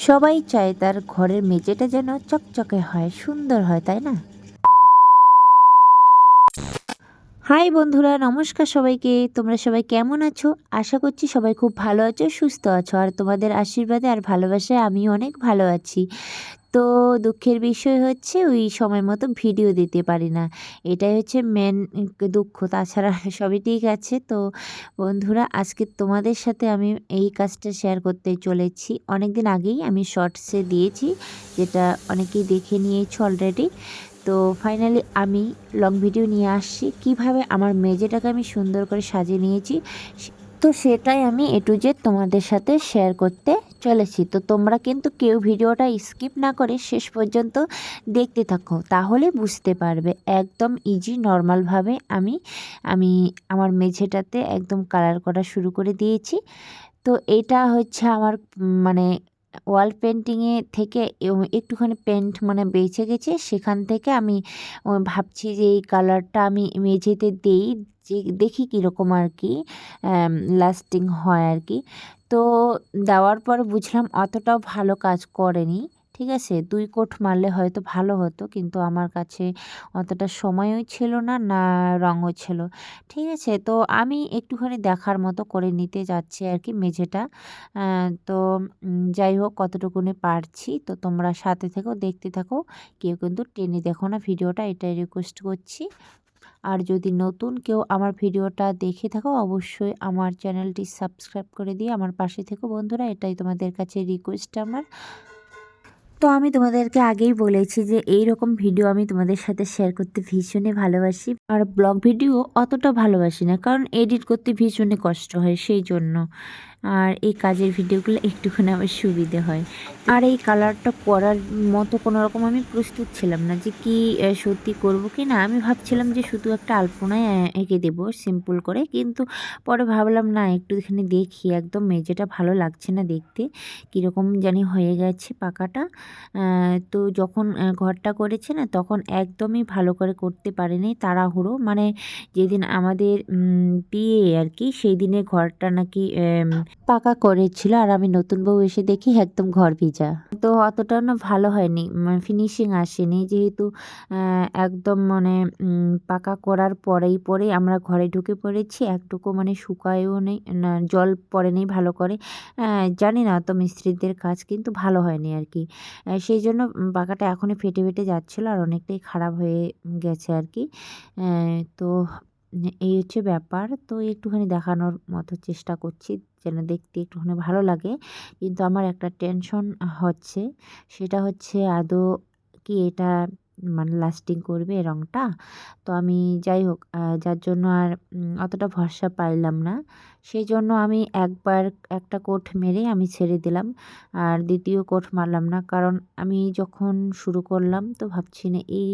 সবাই চায় তার ঘরের মেঝেটা যেন চকচকে হয়, সুন্দর হয়, তাই না? হাই বন্ধুরা, নমস্কার সবাইকে। তোমরা সবাই কেমন আছো? আশা করছি সবাই খুব ভালো আছো, সুস্থ আছো। আর তোমাদের আশীর্বাদে আর ভালোবাসায় আমি অনেক ভালো আছি। তো দুঃখের বিষয় হচ্ছে ওই সময় মতো ভিডিও দিতে পারি না। এটাই হচ্ছে মেন দুঃখ। তাছাড়া সবই ঠিক আছে। তো বন্ধুরা, আজকে তোমাদের সাথে আমি এই কাজটা শেয়ার করতে চলেছি। অনেকদিন আগেই আমি শর্টসে দিয়েছি, যেটা অনেকেই দেখে নিয়েছো অলরেডি। তো ফাইনালি আমি লং ভিডিও নিয়ে আসছি কিভাবে আমার মেঝেটাকে আমি সুন্দর করে সাজিয়ে নিয়েছি। তো সেটাই আমি এ টু জেড তোমাদের সাথে শেয়ার করতে চলেছি। তো তোমরা কিন্তু কেউ ভিডিওটা স্কিপ না করে শেষ পর্যন্ত দেখতে থাকো, তাহলে বুঝতে পারবে। একদম ইজি নর্মালভাবে আমি আমি আমার মেঝেটাতে একদম কালার করা শুরু করে দিয়েছি। তো এটা হচ্ছে আমার মানে ওয়াল পেন্টিংয়ে থেকে একটুখানি পেন্ট মানে বেঁচে গেছে, সেখান থেকে আমি ভাবছি যে এই কালারটা আমি মেঝেতে দেই, যে দেখি কীরকম আর কি লাস্টিং হয় আর কি। তো দেওয়ার পর বুঝলাম অতটাও ভালো কাজ করেনি। ঠিক আছে, 2 কোট মারলে হয়তো ভালো হতো, কিন্তু আমার কাছে অতটা সময়ও ছিল না, না রঙও ছিল। ঠিক আছে, তো আমি একটুখানি দেখার মতো করে নিতে যাচ্ছি আর কি মেঝেটা। তো যাই হোক, কতটুকুনি পারছি। তো তোমরা সাথে থেকো, দেখতে থাকো, কেউ কিন্তু টেনে দেখো না ভিডিওটা, এটাই রিকোয়েস্ট করছি। আর যদি নতুন কেউ আমার ভিডিওটা দেখে থাকো, অবশ্যই আমার চ্যানেলটি সাবস্ক্রাইব করে দিয়ে আমার পাশে থেকো বন্ধুরা, এটাই তোমাদের কাছে রিকোয়েস্ট আমার। তো আমি তোমাদেরকে আগেই বলেছি যে এই রকম ভিডিও আমি তোমাদের সাথে শেয়ার করতে ভীষণই ভালোবাসি। আর ব্লগ ভিডিও অতটা ভালোবাসি না, কারণ এডিট করতে ভীষণই কষ্ট হয়, সেই জন্য। আর এই কাজের ভিডিওগুলো একটুখানি আমার সুবিধে হয়। আর এই কালারটা করার মতো কোনো রকম আমি প্রস্তুত ছিলাম না যে কি সত্যি করব কি না। আমি ভাবছিলাম যে শুধু একটা আলপনায় এঁকে দেবো সিম্পল করে, কিন্তু পরে ভাবলাম না, একটুখানি দেখি, একদম মেঝেটা ভালো লাগছে না দেখতে, কীরকম জানি হয়ে গেছে পাকাটা। তো যখন ঘরটা করেছে না, তখন একদমই ভালো করে করতে পারিনি, তাড়াহুড়ো। মানে যেদিন আমাদের বিয়ে আর কি, সেই দিনে ঘরটা নাকি পাকা করেছিল, আর আমি নতুন বউ এসে দেখি একদম ঘর ভিজা। তো অতটাও না ভালো হয়নি, ফিনিশিং আসেনি, যেহেতু একদম মানে পাকা করার পরেই আমরা ঘরে ঢুকে পড়েছি, একটুকু মানে শুকায়ও নেই, না জল পড়েনি ভালো করে। জানি না, তো মিস্ত্রিদের কাজ কিন্তু ভালো হয়নি আর কি। সেই জন্য পাকাটা এখনই ফেটে ফেটে যাচ্ছিলো, আর অনেকটাই খারাপ হয়ে গেছে আর কি। তো এই হচ্ছে ব্যাপার। তো একটুখানি দেখানোর মতো চেষ্টা করছি, যেন দেখতে একটুখানি ভালো লাগে। কিন্তু আমার একটা টেনশন হচ্ছে, সেটা হচ্ছে আদৌ কি এটা মানে লাস্টিং করবে রঙটা। তো আমি যাই হোক, যার জন্য আর অতটা ভরসা পাইলাম না। সেই জন্য আমি একবার একটা কোট মেরে আমি ছেড়ে দিলাম, আর দ্বিতীয় কোট মারলাম না। কারণ আমি যখন শুরু করলাম, তো ভাবছি না এই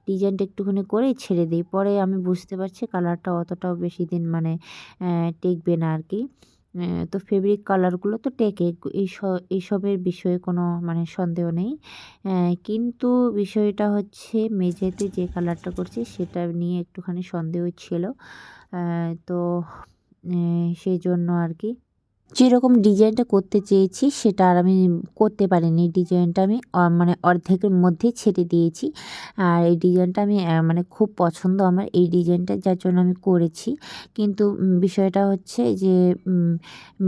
ডিজাইনটা একটুখানি করেই ছেড়ে দিই। পরে আমি বুঝতে পারছি কালারটা অতটাও বেশি দিন মানে টেকবে না আর কি। তো ফেব্রিক কালারগুলো তো টেকে, এইসবের বিষয়ে কোনো মানে সন্দেহ নেই। কিন্তু বিষয়টা হচ্ছে মেঝেতে যে কালারটা করছি সেটা নিয়ে একটুখানি সন্দেহ ছিল। তো সেই জন্য আর কি, যেরকম ডিজাইনটা করতে চেয়েছি সেটা আর আমি করতে পারিনি। ডিজাইনটা আমি মানে অর্ধেকের মধ্যেই ছেড়ে দিয়েছি। আর এই ডিজাইনটা আমি মানে খুব পছন্দ আমার এই ডিজাইনটা, যার জন্য আমি করেছি। কিন্তু বিষয়টা হচ্ছে যে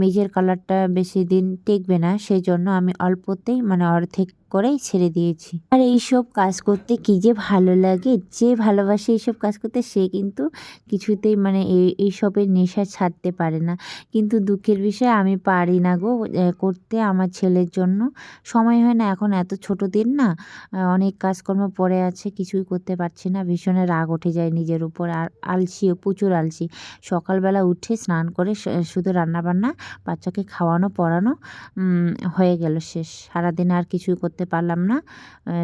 মেঝের কালারটা বেশি দিন টেকবে না, সেই জন্য আমি অল্পতেই মানে অর্ধেক করেই ছেড়ে দিয়েছি। আর এইসব কাজ করতে কী যে ভালো লাগে, যে ভালোবাসে এইসব কাজ করতে, সে কিন্তু কিছুতেই মানে এইসবের নেশা ছাড়তে পারে না। কিন্তু দুঃখের বিষয় আমি পারি না গো করতে, আমার ছেলের জন্য সময় হয় না। এখন এত ছোট দিন না, অনেক কাজকর্ম পড়ে আছে, কিছুই করতে পারছি না। ভীষণ রাগ উঠে যায় নিজের উপর, আর আলসিও, প্রচুর আলসি। সকালবেলা উঠে স্নান করে শুধু রান্নাবান্না, বাচ্চাকে খাওয়ানো পড়ানো হয়ে গেল শেষ। সারাদিন আর কিছুই করতে পারলাম না।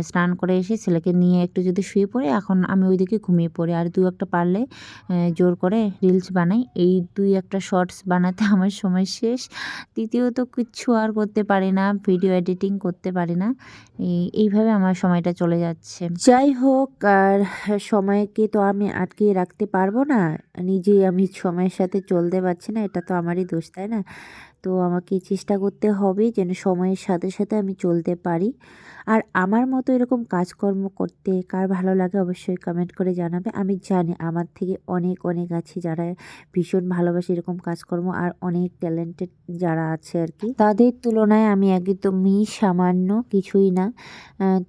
স্নান করে এসে ছেলেকে নিয়ে একটু যদি শুয়ে পড়ি, এখন আমি ওইদিকে ঘুমিয়ে পড়ি। আর 2-1টা পারলে জোর করে রিলস বানাই। এই 2-1টা শর্টস বানাতে আমার সময় শেষ। দ্বিতীয়ত কিচ্ছু আর করতে পারি না, ভিডিও এডিটিং করতে পারি না। এইভাবে আমার সময়টা চলে যাচ্ছে। যাই হোক, আর সময়কে তো আমি আটকিয়ে রাখতে পারবো না। নিজেই আমি সময়ের সাথে চলতে পারছি না, এটা তো আমারই দোষ, তাই না? তো আমাকে চেষ্টা করতে হবে যেন সময়ের সাথে সাথে আমি চলতে পারি। আর আমার মতো এরকম কাজকর্ম করতে কার ভালো লাগে অবশ্যই কমেন্ট করে জানাবে। আমি জানি আমার থেকে অনেক অনেক আছে যারা ভীষণ ভালোবাসে এরকম কাজকর্ম, আর অনেক ট্যালেন্টেড যারা আছে আর কি, তাদের তুলনায় আমি একদমই সামান্য কিছুই না।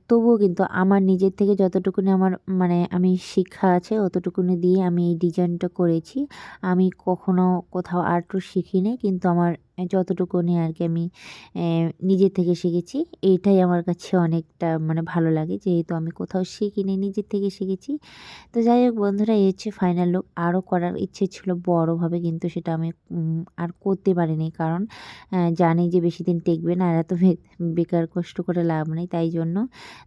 তবুও কিন্তু আমার নিজের থেকে যতটুকুনি আমার মানে আমি শিক্ষা আছে অতটুকুনি দিয়ে আমি এই ডিজাইনটা করেছি। আমি কখনো কোথাও আর্টও শিখিনি, কিন্তু আমার যতটুকুনি আর কি আমি নিজের থেকে শিখেছি। এইটাই আমার কাছে অনেকটা মানে ভালো লাগে, যেহেতু আমি কোথাও শিখিনি, নিজের থেকে শিখেছি। তো যাই হোক বন্ধুরা, এই হচ্ছে ফাইনাল লুক। আরও করার ইচ্ছে ছিল বড়োভাবে, কিন্তু সেটা আমি আর করতে পারিনি, কারণ জানি যে বেশি দিন টেকবে না, আর এত বেকার কষ্ট করে লাভ নেই, তাই জন্য।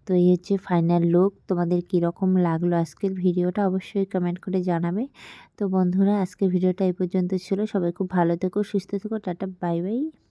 তো এই হচ্ছে ফাইনাল লুক। তোমাদের কীরকম লাগলো আজকের ভিডিওটা অবশ্যই কমেন্ট করে জানাবে। তো বন্ধুরা, আজকের ভিডিওটা এই পর্যন্ত ছিল। সবাই খুব ভালো থেকো, সুস্থ থেকো, টাটা, বাই বাই।